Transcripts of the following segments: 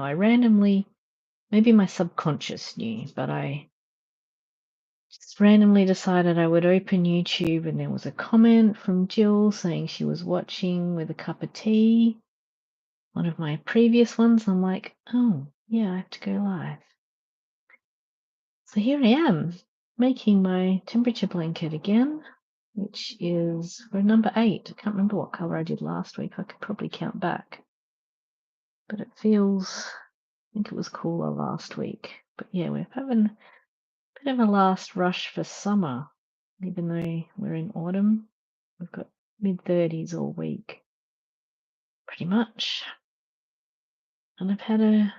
know. I randomly, maybe my subconscious knew, but I just randomly decided I would open YouTube, and there was a comment from Jill saying she was watching with a cup of tea. One of my previous ones. I'm like, oh, yeah, I have to go live. So here I am making my temperature blanket again, which is for number 8. I can't remember what color I did last week. I could probably count back. But it feels, I think it was cooler last week. But yeah, we're having a bit of a last rush for summer, even though we're in autumn. We've got mid-30s all week, pretty much. And I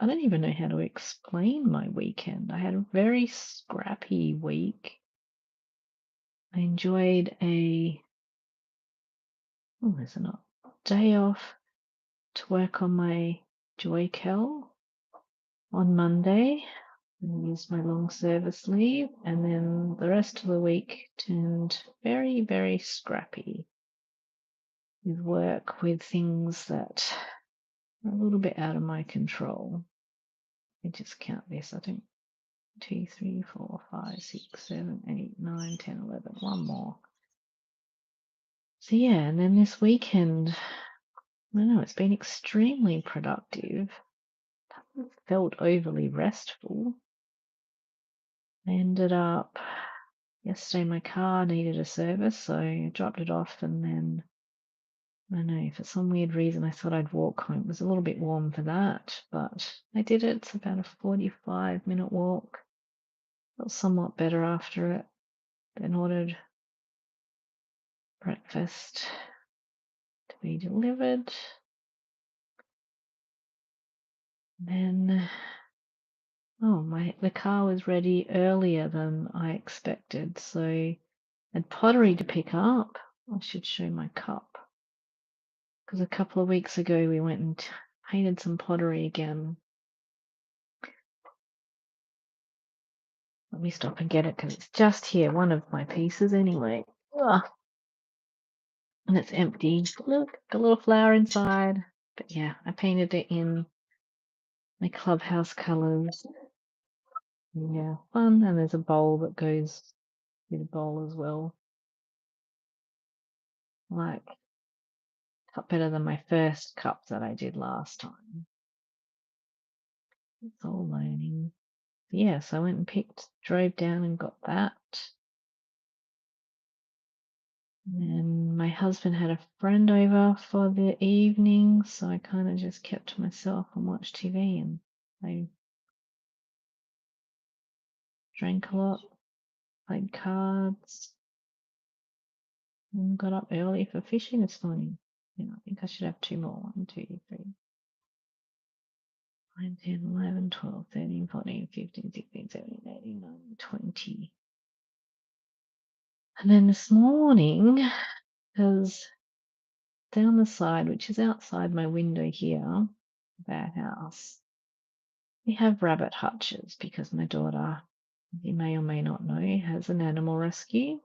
don't even know how to explain my weekend. I had a very scrappy week. I enjoyed there's a day off to work on my Joy Kel on Monday. I used my long service leave, and then the rest of the week turned very, very scrappy with work, with things that are a little bit out of my control. I just count this. I don't 2, 3, 4, 5, 6, 7, 8, 9, 10, 11. One more. So yeah, and then this weekend, I don't know, it's been extremely productive. Hasn't felt overly restful. I ended up yesterday, my car needed a service, so I dropped it off, and then I don't know, for some weird reason I thought I'd walk home. It was a little bit warm for that, but I did it. It's about a 45-minute walk. Felt somewhat better after it. Then ordered breakfast to be delivered. Then the car was ready earlier than I expected, so I had pottery to pick up. I should show my cup, because a couple of weeks ago we went and painted some pottery again. Let me stop and get it, because it's just here, one of my pieces anyway. Ugh. And it's empty. Look, a little flower inside. But yeah, I painted it in my clubhouse colours. Yeah, fun. And there's a bowl that goes with a bowl as well. Like, cup better than my first cup that I did last time. It's all learning. Yeah, so I went and drove down and got that. And my husband had a friend over for the evening, so I kind of just kept to myself and watched TV, and I drank a lot, played cards, and got up early for fishing this morning. I think I should have 2 more. 1, 2, 3, 9, 10, 11, 12, 13, 14, 15, 16, 17, 18, 19, 20. And then this morning, because down the side, which is outside my window here, of our house, we have rabbit hutches, because my daughter, you may or may not know, has an animal rescue.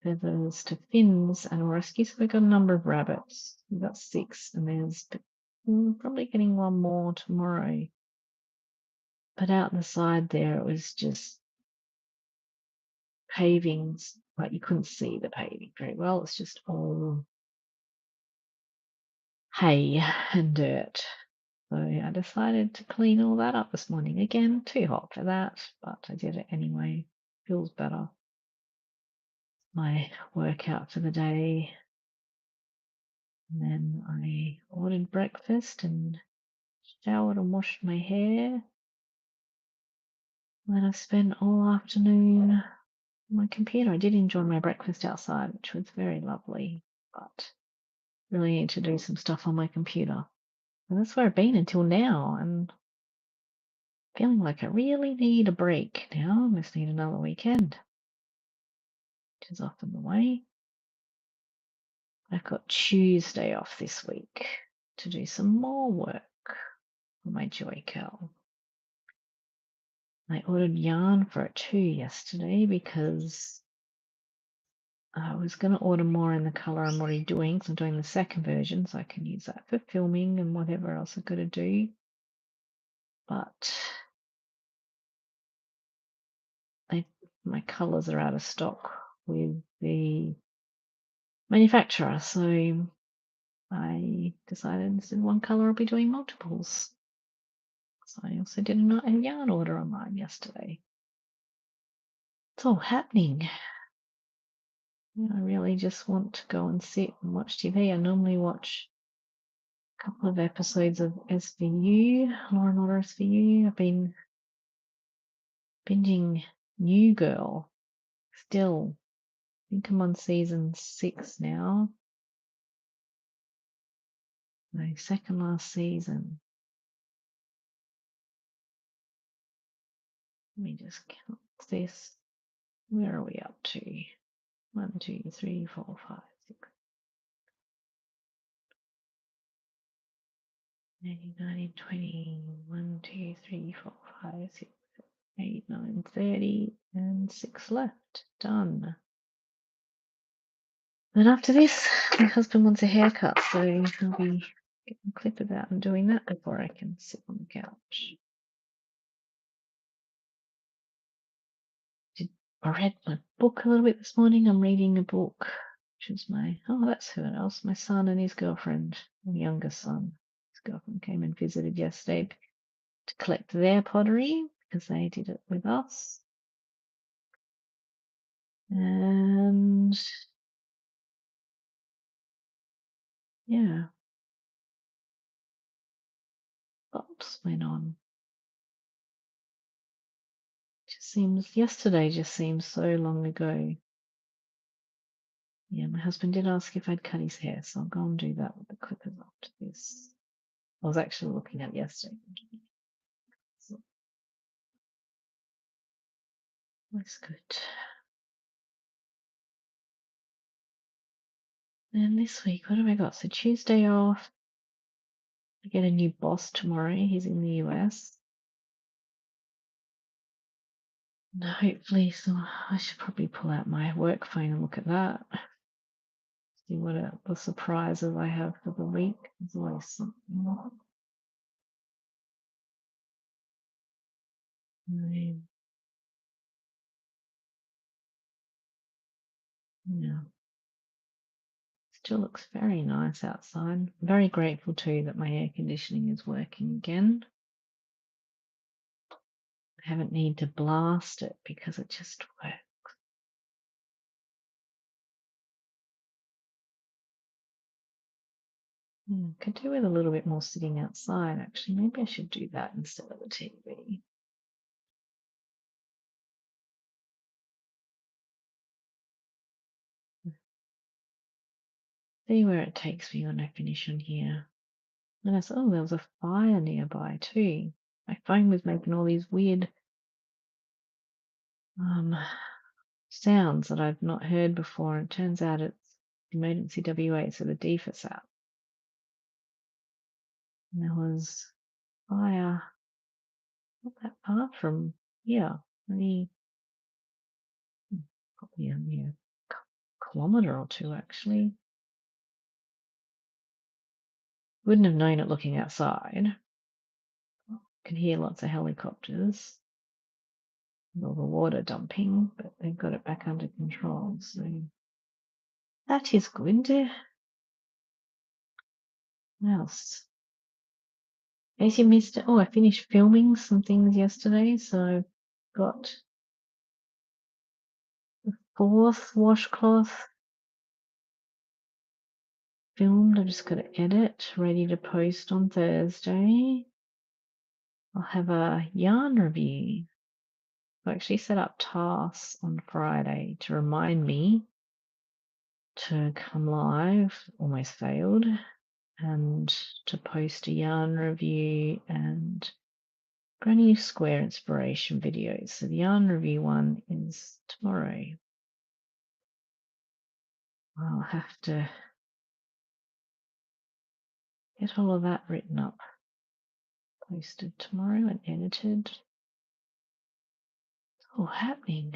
Feathers to Fins Animal Rescue. So we've got a number of rabbits. We've got 6, and there's probably getting 1 more tomorrow. But out the side there, it was just pavings, but you couldn't see the paving very well. It's just all hay and dirt. So I decided to clean all that up this morning. Again, too hot for that, but I did it anyway. Feels better. My workout for the day. And then I ordered breakfast and showered and washed my hair. And then I spent all afternoon on my computer. I did enjoy my breakfast outside, which was very lovely, but really need to do some stuff on my computer. And that's where I've been until now. And feeling like I really need a break now. I must need another weekend, which is often the way. I've got Tuesday off this week to do some more work for my Joy Kel. I ordered yarn for it too yesterday, because I was going to order more in the colour I'm already doing, because I'm doing the second version, so I can use that for filming and whatever else I've got to do. But my colours are out of stock with the manufacturer, so I decided instead of one colour I'll be doing multiples. So I also did a yarn order online yesterday. It's all happening. I really just want to go and sit and watch TV. I normally watch a couple of episodes of SVU, Law and Order SVU. I've been binging New Girl still. I think I'm on season 6 now. My second last season. Let me just count this. Where are we up to? 1, 2, 3, 4, 5, 6, 80, 90, 20, 1, 2, 3, 4, 5, 6, 8, 9, 30, and 6 left. Done. Then after this, my husband wants a haircut, so I'll be getting clipped out and doing that before I can sit on the couch. I read my book a little bit this morning. I'm reading a book, which is that's who else, my son and his girlfriend, my youngest son. His girlfriend came and visited yesterday to collect their pottery because they did it with us. And yeah, Bob's went on. Yesterday just seems so long ago. Yeah, my husband did ask if I'd cut his hair, so I'll go and do that with the clippers after this. I was actually looking at it yesterday. So that's good. And this week, what have I got? So Tuesday off. I get a new boss tomorrow. He's in the US. And hopefully, so I should probably pull out my work phone and look at that. See what the surprises I have for the week. There's always something. Yeah. Still looks very nice outside. I'm very grateful too that my air conditioning is working again. I haven't need to blast it because it just works. Yeah, could do with a little bit more sitting outside actually. Maybe I should do that instead of the TV. See where it takes me when I finish on here. And I saw, there was a fire nearby too. My phone was making all these weird sounds that I've not heard before. And it turns out it's emergency WA, so the DFA's out. And there was fire not that far from here. Only probably only a kilometre or two actually. Wouldn't have known it looking outside. Can hear lots of helicopters. All the water dumping, but they've got it back under control. So that is good. What else? As you missed it. Oh, I finished filming some things yesterday, so I've got the 4th washcloth filmed. I've just got to edit, ready to post on Thursday. I'll have a yarn review. I actually set up tasks on Friday to remind me to come live. Almost failed. And to post a yarn review and Granny Square inspiration videos. So the yarn review one is tomorrow. I'll have to get all of that written up, posted tomorrow and edited. It's all happening.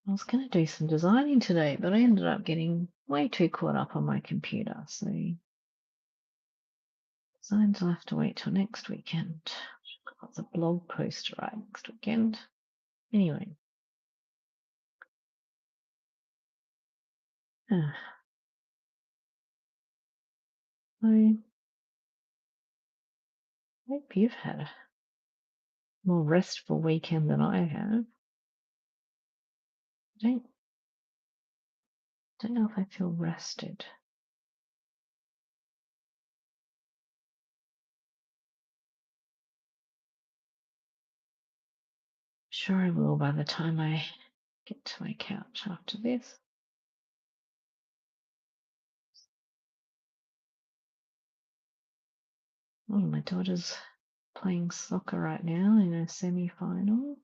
I was going to do some designing today, but I ended up getting way too caught up on my computer. So designs will have to wait till next weekend. I've got the blog post to write next weekend. Anyway. I hope you've had a more restful weekend than I have. I don't know if I feel rested. Sure I will by the time I get to my couch after this. Oh, my daughter's playing soccer right now in a semi-final.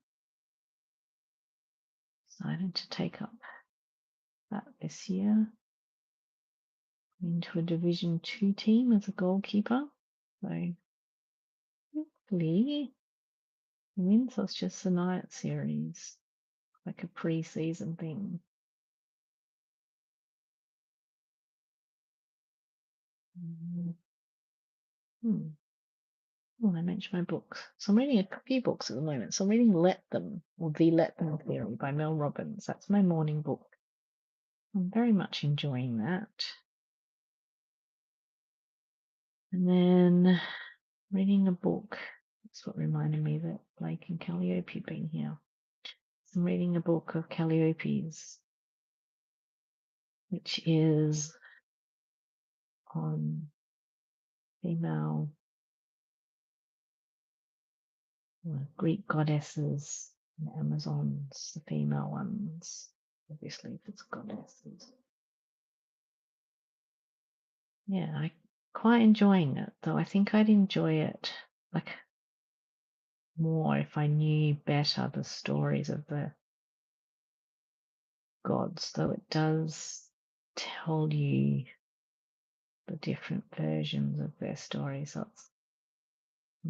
Decided to take up that this year. Into a Division 2 team as a goalkeeper. So hopefully he wins. That's just a night series, like a pre-season thing. Well, I mentioned my books. So I'm reading a few books at the moment. So I'm reading Let Them, or The Let Them Theory by Mel Robbins. That's my morning book. I'm very much enjoying that. And then reading a book. That's what reminded me that Blake and Calliope have been here. So I'm reading a book of Calliope's, which is on female Greek goddesses and Amazons, the female ones. Obviously, if it's goddesses. Yeah, I quite enjoying it, though I think I'd enjoy it like more if I knew better the stories of the gods, though it does tell you the different versions of their stories.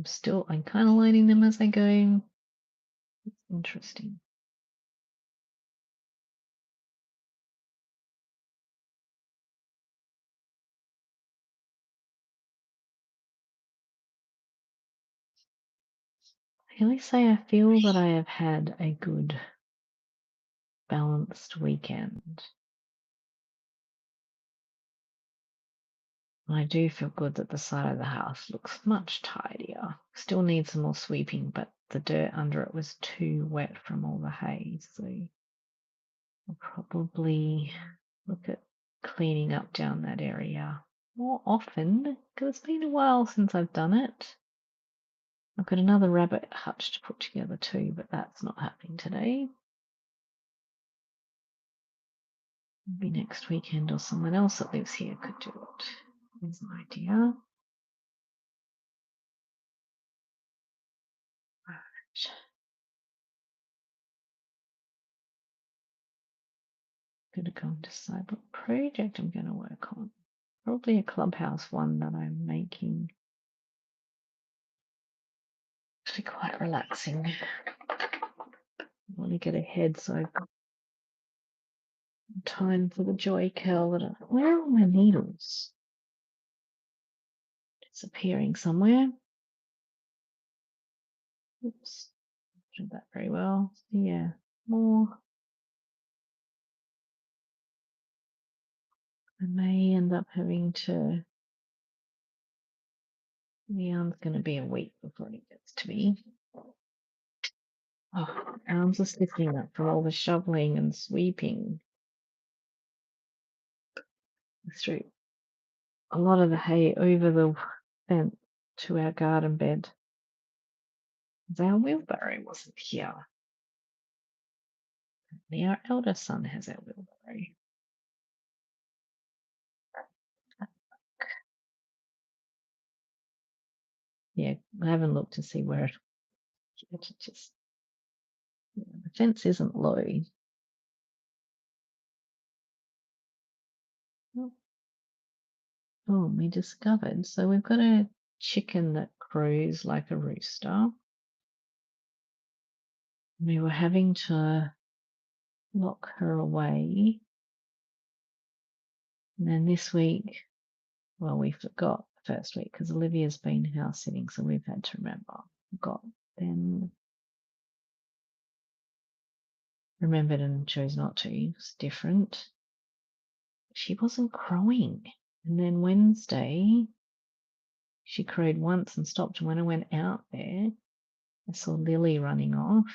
So I'm kind of learning them as I go. It's interesting. Can I say I feel that I have had a good balanced weekend? I do feel good that the side of the house looks much tidier. Still needs some more sweeping, but the dirt under it was too wet from all the hay, so I'll probably look at cleaning up down that area more often, because it's been a while since I've done it. I've got another rabbit hutch to put together too, but that's not happening today. Maybe next weekend or someone else that lives here could do it. There's an idea. Going to go and decide what project I'm going to work on. Probably a clubhouse one that I'm making. Actually quite relaxing. I want to get ahead so I've got time for the joy curl. Where are all my needles? Disappearing somewhere. Oops. Did that very well. Yeah, more. I may end up having to. The yarn's going to be a week before it gets to me. Oh, arms are stiffening up from all the shoveling and sweeping through a lot of the hay over the fence to our garden bed. Our wheelbarrow wasn't here. Our elder son has our wheelbarrow. Yeah, I haven't looked to see where it just. Yeah, the fence isn't low. Oh, we discovered. So we've got a chicken that crows like a rooster. We were having to lock her away. And then this week, well, we forgot the first week because Olivia's been house sitting, so we've had to then remembered and chose not to. It's different. She wasn't crowing. And then Wednesday, she crowed once and stopped. And when I went out there, I saw Lily running off.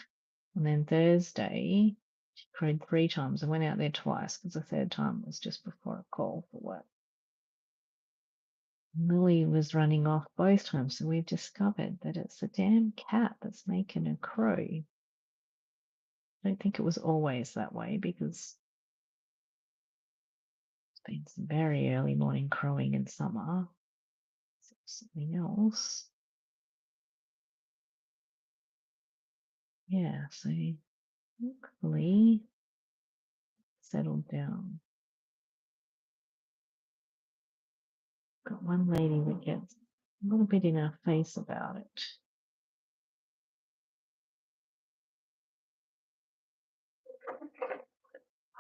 And then Thursday, she crowed 3 times. I went out there twice because the third time was just before a call for work. Lily was running off both times, so we've discovered that it's the damn cat that's making her crow. I don't think it was always that way because there's been some very early morning crowing in summer. Something else. Yeah, so hopefully settled down. Got one lady that gets a little bit in her face about it.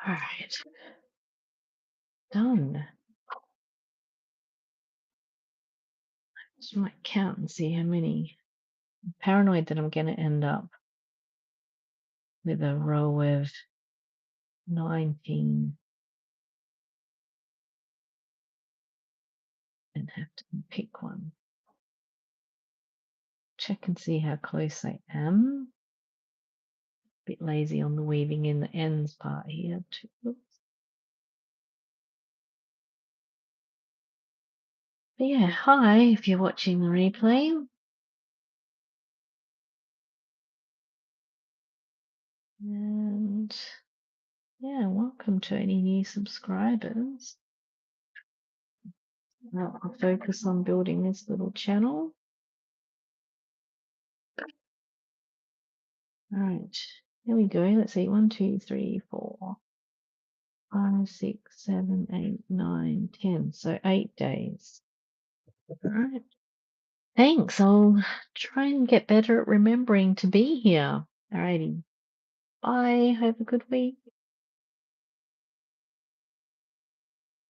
All right, done. Just might count and see how many. I'm paranoid that I'm going to end up with a row of 19 and have to pick one. Check and see how close I am. A bit lazy on the weaving in the ends part here too. Oops. But yeah, hi if you're watching the replay. And yeah, welcome to any new subscribers. I'll focus on building this little channel. All right, here we go. Let's see, 1, 2, 3, 4, 5, 6, 7, 8, 9, 10. So 8 days. All right. Thanks. I'll try and get better at remembering to be here. All righty. Bye. Have a good week.